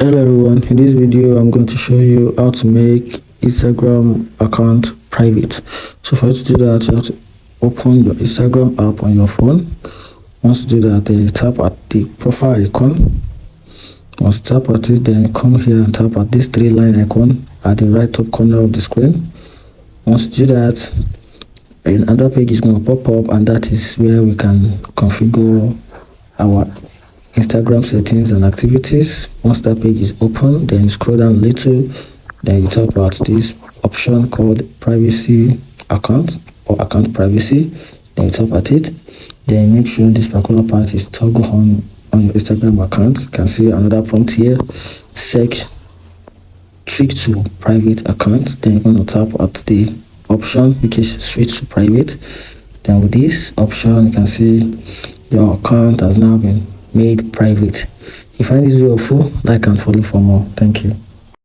Hello everyone, in this video I'm going to show you how to make Instagram account private. So for you to do that, you have to open your Instagram app on your phone. Once you do that, then you tap at the profile icon. Once you tap at it, then you come here and tap at this 3-line icon at the right top corner of the screen. Once you do that, another page is going to pop up, and that is where we can configure our Instagram settings and activities. Once that page is open, then you scroll down a little, then you tap out this option called privacy account or account privacy. Then you tap at it, then make sure this particular part is toggle on your Instagram account. You can see another prompt here, switch to private account. Then you're going to tap at the option which is switch to private. Then with this option, you can see your account has now been made private. If you find this video helpful, like and follow for more. Thank you.